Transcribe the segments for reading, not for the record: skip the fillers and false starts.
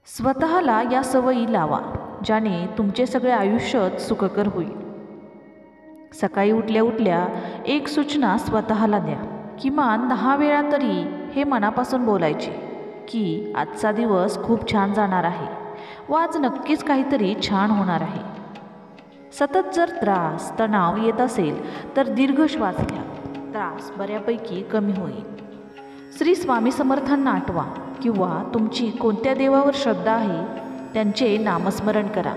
स्वतःला या सवयी लावा ज्याने तुमचे सगळे आयुष्यच सुखकर होईल। सकाळी उठल्या उठल्या एक सूचना स्वतःला द्या, किमान 10 वेळा तरी हे मनापासून बोलायचे की आजचा दिवस खूप छान जाणार आहे व आज नक्कीच काहीतरी छान होणार आहे। सतत जर त्रास तणाव येत असेल तर दीर्घ श्वास घ्या, त्रास बऱ्यापैकी कमी होईल। श्री स्वामी समर्थांना आठवा किंवा तुमची कोणत्या देवावर श्रद्धा आहे त्यांचे नामस्मरण करा।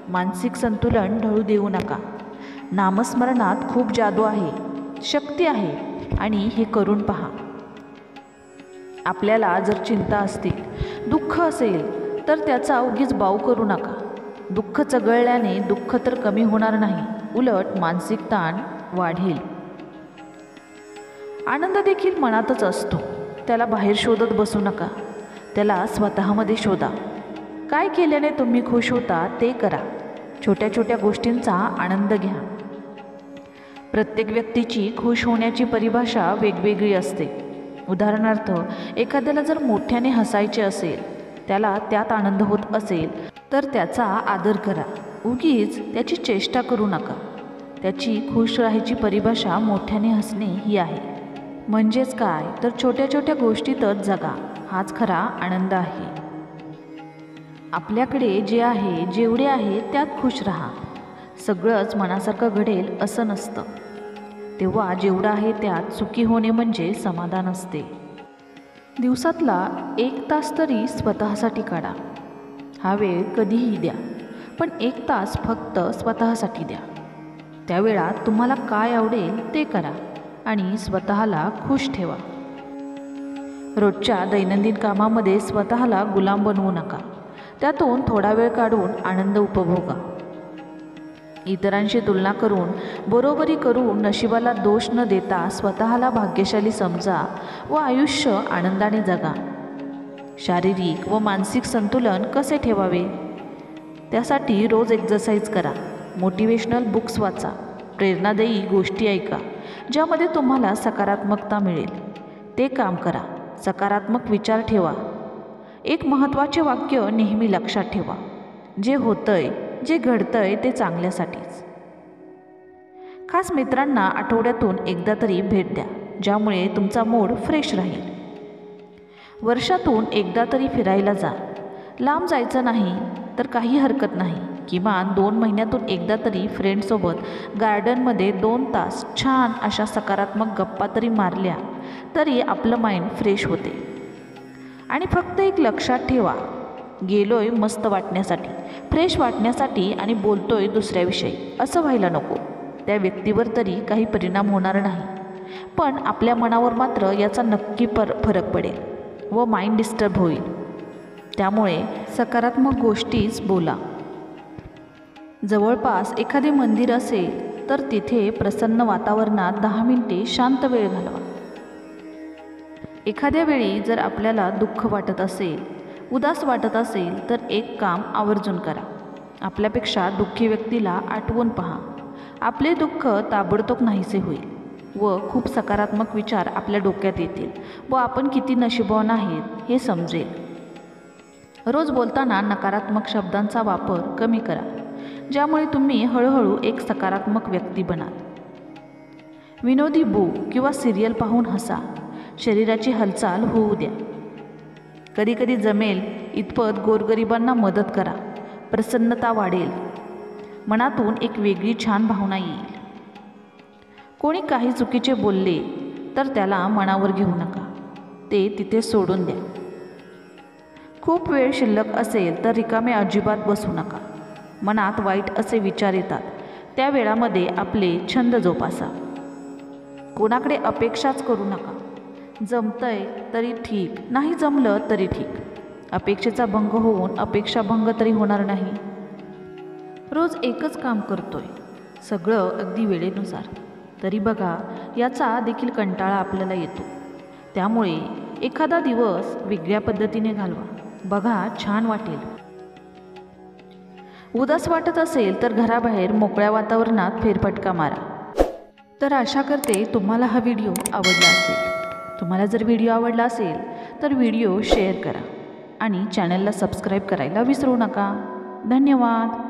मानसिक संतुलन ढळू देऊ नका। नामस्मरणात खूप जादू आहे, शक्ती आहे आणि हे करून पहा। आपल्याला जर चिंता असतील, दुःख असेल तर त्याचा उगीच बाऊ करू नका। दुःख चघळल्याने दुःख तर कमी होणार नाही, उलट मानसिक ताण वाढेल। आनंद देखील मनातच असतो, त्याला बाहेर शोधत बसू नका, त्याला स्वतःमध्ये शोधा। काय केल्याने तुम्ही खुश होता ते करा। छोट्या छोट्या गोष्टींचा आनंद घ्या। प्रत्येक व्यक्तीची खुश होण्याची परिभाषा वेगवेगळी असते। उदाहरणार्थ, एखाद्याला जर मोठ्याने हसायचे असेल, त्याला त्यात आनंद होत असेल तर त्याचा आदर करा, उगीच त्याची चेष्टा करू नका। त्याची खुश राहायची परिभाषा मोठ्याने हसणे ही आहे। म्हणजेच काय तर छोट्या छोट्या गोष्टीतच जगा, हाच खरा आनंद आहे। आपल्याकडे जे आहे, जेवढे आहे त्यात खुश राहा। सगळंच मनासारखं घडेल असं नसतं, तेव्हा जेवढं आहे त्यात सुखी होणे म्हणजे समाधान असते। दिवसातला 1 तास तरी स्वतःसाठी काढा। हा वेळ कधीही द्या, पण 1 तास फक्त स्वतःसाठी द्या। त्या वेळात तुम्हाला काय आवडेल ते करा आणि स्वतःला खुश ठेवा। रोजच्या दैनंदिन कामामध्ये स्वतःला गुलाम बनवू नका, त्यातून थोडा वेळ काढून आनंद उपभोगा। इतरांशी तुलना करून, बरोबरी करून नशिबाला दोष न देता स्वतःला भाग्यशाली समजा व आयुष्य आनंदाने जगा। शारीरिक व मानसिक संतुलन कसे ठेवावे त्यासाठी रोज एक्सरसाइज करा, मोटिवेशनल बुक्स वाचा, प्रेरणादायी गोष्टी ऐका ज्यामध्ये तुम्हाला सकारात्मकता मिळेल, ते काम करा। सकारात्मक विचार ठेवा। एक महत्त्वाचे वाक्य नेहमी लक्षात ठेवा, जे होतंय, जे घडतंय ते चांगल्यासाठीच। खास मित्रांना आठवड्यातून एकदा तरी भेट द्या, ज्यामुळे तुमचा मूड फ्रेश राहील। वर्षातून एकदा तरी फिरायला जा। लांब जायचं नाही तर काही हरकत नाही, किमान 2 महिन्यातून एकदा तरी फ्रेंडसोबत गार्डनमध्ये 2 तास छान अशा सकारात्मक गप्पा तरी मारल्या तरी आपलं माइंड फ्रेश होते। आणि फक्त एक लक्षात ठेवा, गेलोय मस्त वाटण्यासाठी, फ्रेश वाटण्यासाठी आणि बोलतोय दुसऱ्याविषयी असं व्हायला नको। त्या व्यक्तीवर तरी काही परिणाम होणार नाही, पण आपल्या मनावर मात्र याचा नक्की फरक पडेल व माइंड डिस्टर्ब होईल। त्यामुळे सकारात्मक गोष्टीच बोला। जवळपास एखादे मंदिर असेल तर तिथे प्रसन्न वातावरणात 10 मिनिटे शांत वेळ घालवा। एखाद्या वेळी जर आपल्याला दुःख वाटत असेल, उदास वाटत असेल तर एक काम आवर्जून करा, आपल्यापेक्षा दुःखी व्यक्तीला आठवून पहा। आपले दुःख ताबडतोब नाहीसे होईल व खूप सकारात्मक विचार आपल्या डोक्यात येतील व आपण किती नशीबवान आहेत हे समजेल। रोज बोलताना नकारात्मक शब्दांचा वापर कमी करा, ज्यामुळे तुम्ही हळूहळू एक सकारात्मक व्यक्ती बनाल। विनोदी बुक किंवा सिरियल पाहून हसा, शरीराची हालचाल होऊ द्या। कधीकधी जमेल इतपत गोरगरिबांना मदत करा, प्रसन्नता वाढेल, मनातून एक वेगळी छान भावना येईल। कोणी काही चुकीचे बोलले तर त्याला मनावर घेऊ नका, ते तिथे सोडून द्या। खूप वेळ शिल्लक असेल तर रिकामे अजिबात बसू नका। मनात वाईट असे विचार येतात, त्या वेळामध्ये आपले छंद जोपासा। कोणाकडे अपेक्षाच करू नका। जमतंय तरी ठीक, नाही जमलं तरी ठीक। अपेक्षेचा भंग होऊन अपेक्षाभंग तरी होणार नाही। रोज एकच काम करतोय, सगळं अगदी वेळेनुसार, तरी बघा याचा देखील कंटाळा आपल्याला येतो। त्यामुळे एखादा दिवस वेगळ्या पद्धतीने घालवा, बघा छान वाटेल। उदास वाटत असेल तर घराबाहेर मोकळ्या वातावरणात फेरफटका मारा। तर आशा करते तुम्हाला हा व्हिडिओ आवडला असेल। तुम्हाला जर व्हिडिओ आवडला असेल तर व्हिडिओ शेअर करा। आणि चॅनलला सबस्क्राईब करायला विसरू नका. धन्यवाद.